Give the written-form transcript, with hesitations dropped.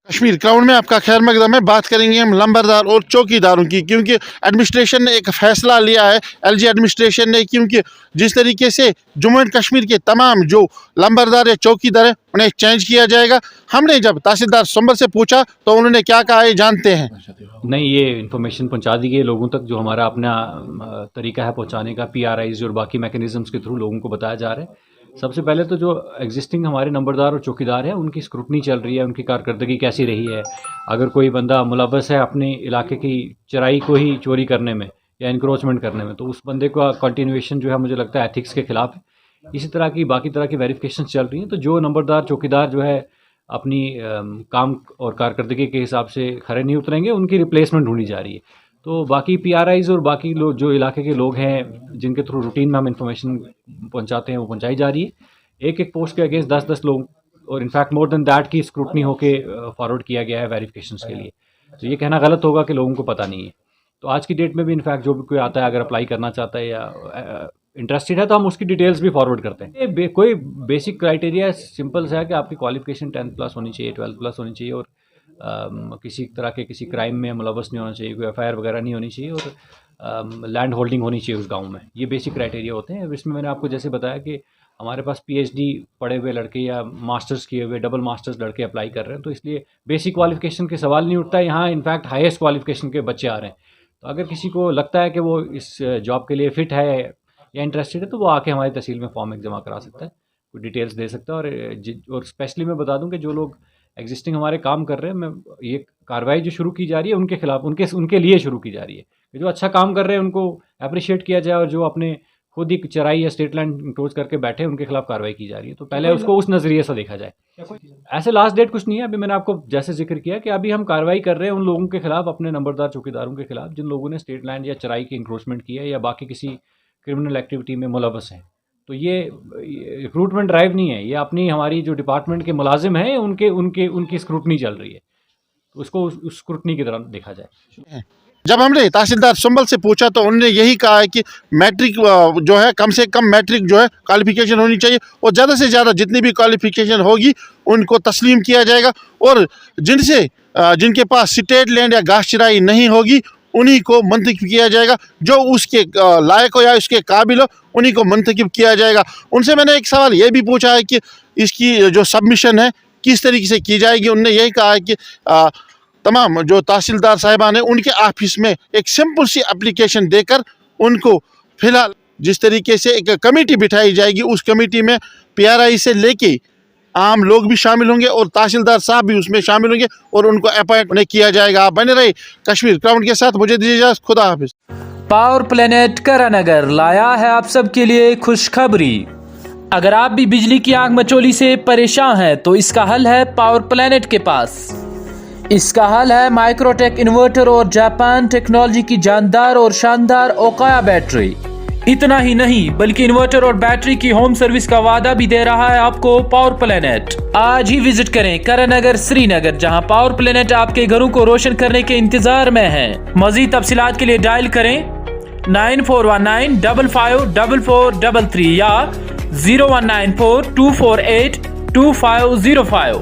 Kashmir crowd में आपका खैर मकदम है। बात करेंगे हम लंबरदार और चौकीदारों की, क्योंकि एडमिनिस्ट्रेशन ने एक फ़ैसला लिया है, एलजी एडमिनिस्ट्रेशन ने, क्योंकि जिस तरीके से जम्मू एंड कश्मीर के तमाम जो लंबरदार या चौकीदार हैं उन्हें चेंज किया जाएगा। हमने जब तहसीलदार संभल से पूछा तो उन्होंने क्या कहा है, जानते हैं। नहीं, ये इन्फॉर्मेशन पहुंचा दी गई लोगों तक। जो हमारा अपना तरीका है पहुंचाने का, PRIs और बाकी मैकेनिज़म्स के थ्रू लोगों को बताया जा रहा है। सबसे पहले तो जो एग्जिस्टिंग हमारे नंबरदार और चौकीदार हैं उनकी स्क्रूटनी चल रही है, उनकी कारकर्दगी कैसी रही है। अगर कोई बंदा मुलव्वस है अपने इलाके की चराई को ही चोरी करने में या इंक्रोचमेंट करने में, तो उस बंदे का कंटिन्यूएशन जो है मुझे लगता है एथिक्स के खिलाफ है। इसी तरह की बाकी तरह की वेरिफिकेशन चल रही हैं। तो जो नंबरदार चौकीदार जो है अपनी काम और कारकर्दगी के हिसाब से खरे नहीं उतरेंगे, उनकी रिप्लेसमेंट ढूंढी जा रही है। तो बाकी PRIs और बाकी लोग जो इलाके के लोग हैं जिनके थ्रू रूटीन में हम इंफॉर्मेशन पहुंचाते हैं वो पहुंचाई जा रही है। एक एक पोस्ट के अगेंस्ट 10-10 लोग और इनफैक्ट मोर देन दैट की स्क्रूटनी होके फॉरवर्ड किया गया है वेरिफिकेशंस के लिए। तो ये कहना गलत होगा कि लोगों को पता नहीं है। तो आज की डेट में भी इनफैक्ट जो भी कोई आता है अगर अप्लाई करना चाहता है या इंटरेस्टेड है तो हम उसकी डिटेल्स भी फॉरवर्ड करते हैं। कोई बेसिक क्राइटेरिया सिंपल सा है कि आपकी क्वालिफिकेशन 10+ होनी चाहिए, 12+ होनी चाहिए और किसी तरह के किसी क्राइम में मुलव्वस नहीं होना चाहिए, कोई FIR वगैरह नहीं होनी चाहिए और लैंड होल्डिंग होनी चाहिए उस गांव में। ये बेसिक क्राइटेरिया होते हैं। इसमें मैंने आपको जैसे बताया कि हमारे पास PhD पढ़े हुए लड़के या मास्टर्स किए हुए, डबल मास्टर्स लड़के अप्लाई कर रहे हैं, तो इसलिए बेसिक क्वालिफिकेशन के सवाल नहीं उठता है। यहाँ इनफैक्ट हाईएस्ट क्वालिफिकेशन के बच्चे आ रहे हैं। तो अगर किसी को लगता है कि वो इस जॉब के लिए फ़िट है या इंटरेस्टेड है तो वो आके हमारी तहसील में फॉर्म एक जमा करा सकता है, कोई डिटेल्स दे सकता है। और स्पेशली मैं बता दूं कि जो लोग एग्जिस्टिंग हमारे काम कर रहे हैं, मैं ये कार्रवाई जो शुरू की जा रही है उनके खिलाफ, उनके लिए शुरू की जा रही है कि जो अच्छा काम कर रहे हैं उनको अप्रिशिएट किया जाए और जो अपने खुद ही चराई या स्टेट लैंड इंक्रोच करके बैठे उनके खिलाफ कार्रवाई की जा रही है। तो पहले उसको उस नज़रिए से देखा जाए। ऐसे लास्ट डेट कुछ नहीं है। अभी मैंने आपको जैसे जिक्र किया कि अभी हम कार्रवाई कर रहे हैं उन लोगों के खिलाफ, अपने नंबरदार चौकीदारों के खिलाफ जिन लोगों ने स्टेट लैंड या चराई की इंक्रोचमेंट की है या बाकी किसी क्रिमिनल एक्टिविटी में मुलव्वस हैं। तो ये रिक्रूटमेंट ड्राइव नहीं है, ये अपनी हमारी जो डिपार्टमेंट के मुलाजिम हैं उनकी स्क्रूटनी चल रही है। तो उसको उस स्क्रूटनी की तरह देखा जाए। जब हमने तहसीलदार संभल से पूछा तो उन्होंने यही कहा है कि मैट्रिक जो है, कम से कम मैट्रिक जो है क्वालिफिकेशन होनी चाहिए और ज़्यादा से ज़्यादा जितनी भी क्वालिफिकेशन होगी उनको तस्लीम किया जाएगा। और जिनके पास स्टेट लैंड या घास चराई नहीं होगी उन्हीं को मुंतखब किया जाएगा। जो उसके लायक हो या उसके काबिल हो उन्हीं को मुंतखब किया जाएगा। उनसे मैंने एक सवाल ये भी पूछा है कि इसकी जो सबमिशन है किस तरीके से की जाएगी। उन्होंने यही कहा है कि तमाम जो तहसीलदार साहिबान हैं उनके ऑफिस में एक सिंपल सी एप्लीकेशन देकर उनको फ़िलहाल जिस तरीके से एक कमेटी बिठाई जाएगी, उस कमेटी में PRI से लेके आम लोग भी शामिल होंगे और तहसीलदार साहब भी उसमें शामिल होंगे और उनको अपॉइंट किया जाएगा। आप बने रहे कश्मीर क्राउड के साथ। मुझे दीजिए इजाज़त। खुदा हाफिज़। पावर प्लेनेट करानगर लाया है आप सबके लिए खुशखबरी। अगर आप भी बिजली की आग मचोली से परेशान हैं तो इसका हल है पावर प्लेनेट के पास। इसका हल है माइक्रोटेक इन्वर्टर और जापान टेक्नोलॉजी की जानदार और शानदार ओकाया बैटरी। इतना ही नहीं बल्कि इन्वर्टर और बैटरी की होम सर्विस का वादा भी दे रहा है आपको पावर प्लेनेट। आज ही विजिट करें करानगर श्रीनगर, जहां पावर प्लेनेट आपके घरों को रोशन करने के इंतजार में है। मजीद तफसीलात के लिए डायल करें 9419554433 या 019424825005।